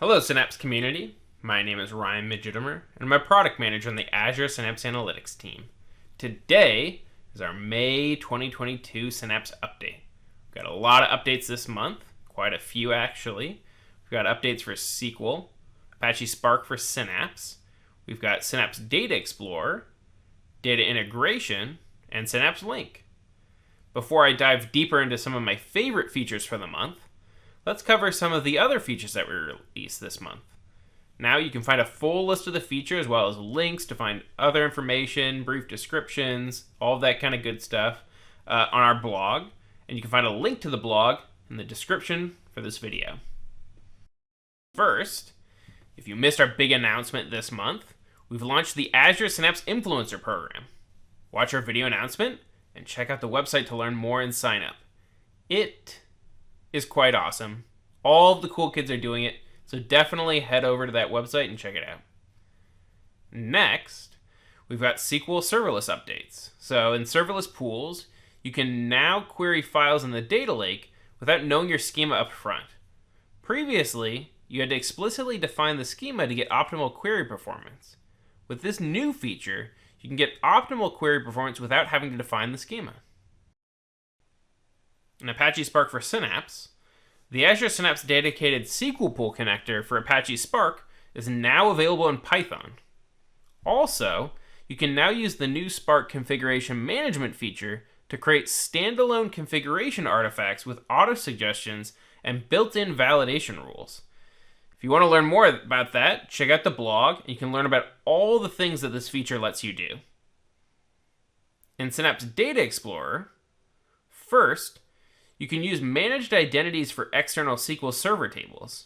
Hello, Synapse community. My name is Ryan Midgetimer, and I'm a product manager on the Azure Synapse Analytics team. Today is our May 2022 Synapse update. We've got a lot of updates this month, quite a few actually. We've got updates for SQL, Apache Spark for Synapse. We've got Synapse Data Explorer, data integration, and Synapse Link. Before I dive deeper into some of my favorite features for the month, let's cover some of the other features that we released this month. Now you can find a full list of the features as well as links to find other information, brief descriptions, all of that kind of good stuff on our blog. And you can find a link to the blog in the description for this video. First, if you missed our big announcement this month, we've launched the Azure Synapse Influencer program. Watch our video announcement and check out the website to learn more and sign up. It is quite awesome. All of the cool kids are doing it, so definitely head over to that website and check it out. Next, we've got SQL serverless updates. So in serverless pools, you can now query files in the data lake without knowing your schema up front. Previously, you had to explicitly define the schema to get optimal query performance. With this new feature, you can get optimal query performance without having to define the schema. In Apache Spark for Synapse, the Azure Synapse Dedicated SQL Pool connector for Apache Spark is now available in Python. Also, you can now use the new Spark configuration management feature to create standalone configuration artifacts with auto-suggestions and built-in validation rules. If you want to learn more about that, check out the blog, and you can learn about all the things that this feature lets you do. In Synapse Data Explorer, first, you can use managed identities for external SQL Server tables.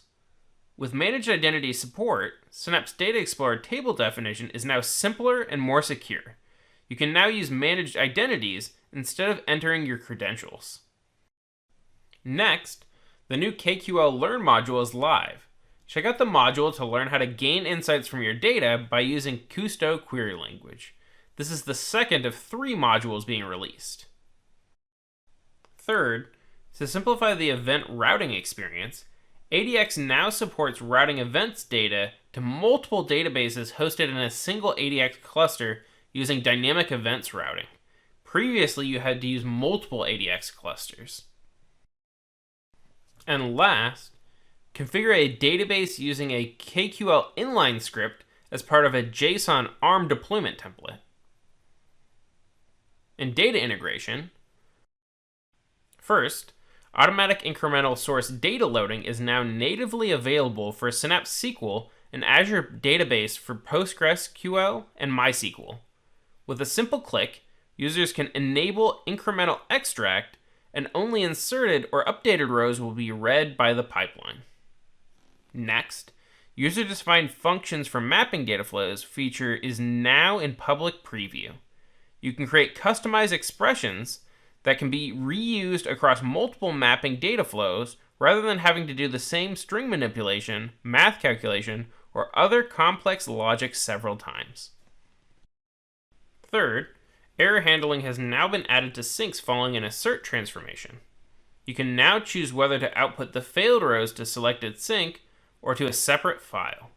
With managed identity support, Synapse Data Explorer table definition is now simpler and more secure. You can now use managed identities instead of entering your credentials. Next, the new KQL Learn module is live. Check out the module to learn how to gain insights from your data by using Kusto query language. This is the second of 3 modules being released. Third, to simplify the event routing experience, ADX now supports routing events data to multiple databases hosted in a single ADX cluster using dynamic events routing. Previously, you had to use multiple ADX clusters. And last, configure a database using a KQL inline script as part of a JSON ARM deployment template. In data integration, first, automatic incremental source data loading is now natively available for Synapse SQL and Azure Database for PostgreSQL and MySQL. With a simple click, users can enable incremental extract, and only inserted or updated rows will be read by the pipeline. Next, user-defined functions for mapping data flows feature is now in public preview. You can create customized expressions that can be reused across multiple mapping data flows rather than having to do the same string manipulation, math calculation, or other complex logic several times. Third, error handling has now been added to sinks following an assert transformation. You can now choose whether to output the failed rows to selected sink or to a separate file.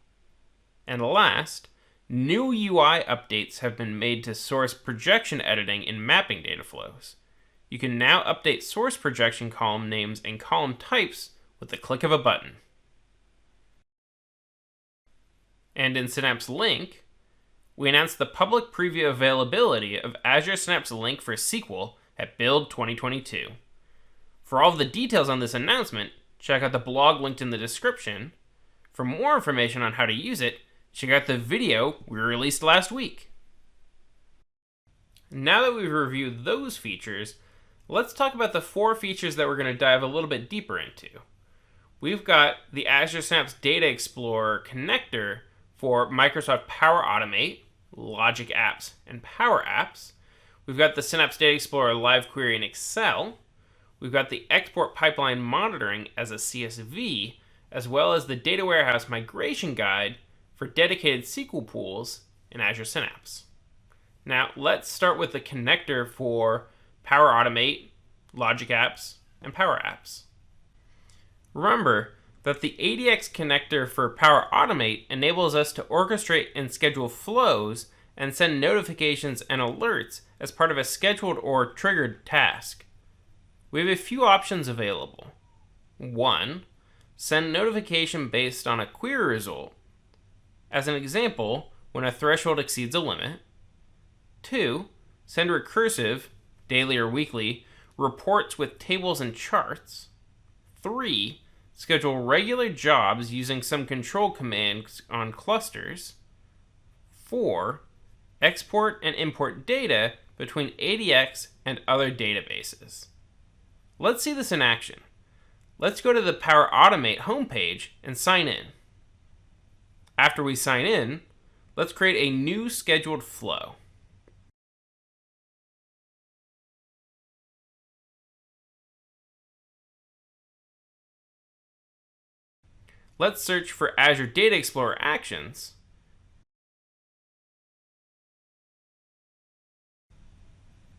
And last, new UI updates have been made to source projection editing in mapping data flows. You can now update source projection column names and column types with the click of a button. And in Synapse Link, we announced the public preview availability of Azure Synapse Link for SQL at Build 2022. For all of the details on this announcement, check out the blog linked in the description. For more information on how to use it, check out the video we released last week. Now that we've reviewed those features, let's talk about the 4 features that we're going to dive a little bit deeper into. We've got the Azure Synapse Data Explorer connector for Microsoft Power Automate, Logic Apps, and PowerApps. We've got the Synapse Data Explorer Live Query in Excel. We've got the export pipeline monitoring as a CSV, as well as the data warehouse migration guide for dedicated SQL pools in Azure Synapse. Now, let's start with the connector for Power Automate, Logic Apps, and PowerApps. Remember, that the ADX connector for Power Automate enables us to orchestrate and schedule flows and send notifications and alerts as part of a scheduled or triggered task. We have a few options available. 1. Send notification based on a query result. As an example, when a threshold exceeds a limit. 2. Send recursive, daily or weekly, reports with tables and charts. 3. Schedule regular jobs using some control commands on clusters. 4. Export and import data between ADX and other databases. Let's see this in action. Let's go to the Power Automate homepage and sign in. After we sign in, let's create a new scheduled flow. Let's search for Azure Data Explorer actions.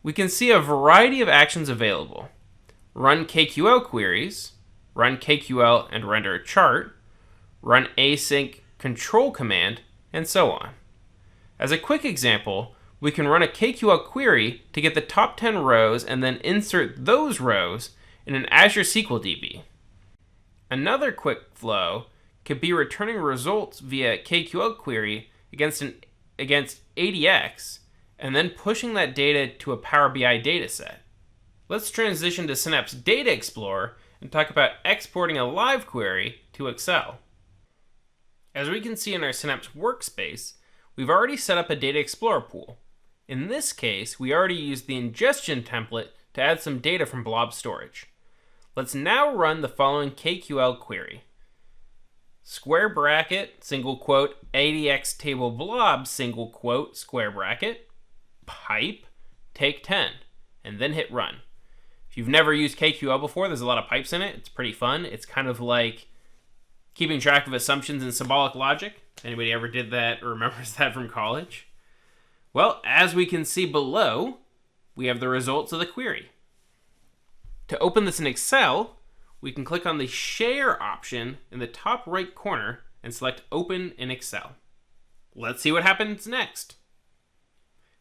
We can see a variety of actions available. Run KQL queries, run KQL and render a chart, run async control command, and so on. As a quick example, we can run a KQL query to get the top 10 rows and then insert those rows in an Azure SQL DB. Another quick flow could be returning results via KQL query against ADX and then pushing that data to a Power BI dataset. Let's transition to Synapse Data Explorer and talk about exporting a live query to Excel. As we can see in our Synapse workspace, we've already set up a Data Explorer pool. In this case, we already used the ingestion template to add some data from blob storage. Let's now run the following KQL query. Square bracket, single quote, ADX table blob, single quote, square bracket, pipe, take 10, and then hit run. If you've never used KQL before, there's a lot of pipes in it. It's pretty fun. It's kind of like keeping track of assumptions in symbolic logic. Anybody ever did that or remembers that from college? Well, as we can see below, we have the results of the query. To open this in Excel, we can click on the Share option in the top right corner and select Open in Excel. Let's see what happens next.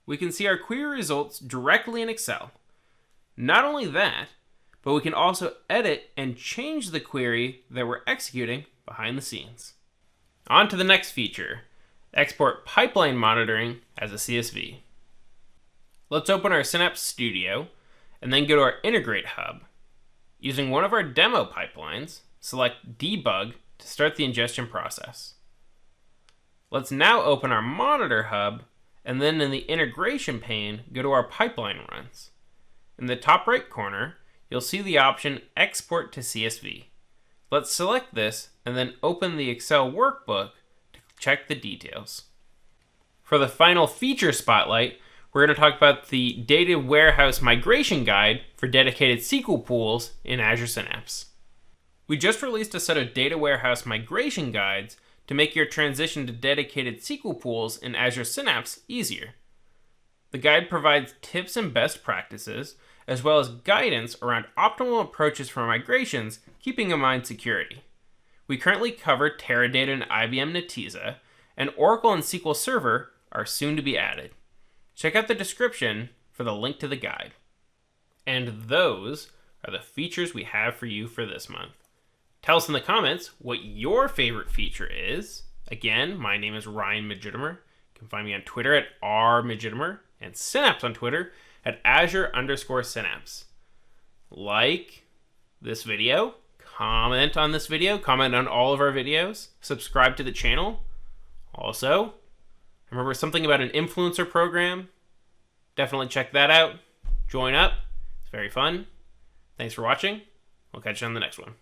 We can see our query results directly in Excel. Not only that, but we can also edit and change the query that we're executing behind the scenes. On to the next feature, export pipeline monitoring as a CSV. Let's open our Synapse Studio and then go to our Integrate Hub. Using one of our demo pipelines, select Debug to start the ingestion process. Let's now open our Monitor Hub and then in the Integration pane, go to our pipeline runs. In the top right corner, you'll see the option Export to CSV. Let's select this and then open the Excel workbook to check the details. For the final feature spotlight, we're going to talk about the Data Warehouse Migration Guide for Dedicated SQL Pools in Azure Synapse. We just released a set of Data Warehouse Migration Guides to make your transition to Dedicated SQL Pools in Azure Synapse easier. The guide provides tips and best practices, as well as guidance around optimal approaches for migrations, keeping in mind security. We currently cover Teradata and IBM Netezza, and Oracle and SQL Server are soon to be added. Check out the description for the link to the guide. And those are the features we have for you for this month. Tell us in the comments what your favorite feature is. Again, my name is Ryan Magitimer. You can find me on Twitter at rmagitimer and Synapse on Twitter at Azure_Synapse. Like this video, comment on this video, comment on all of our videos, subscribe to the channel. Also, remember something about an influencer program? Definitely check that out. Join up. It's very fun. Thanks for watching. We'll catch you on the next one.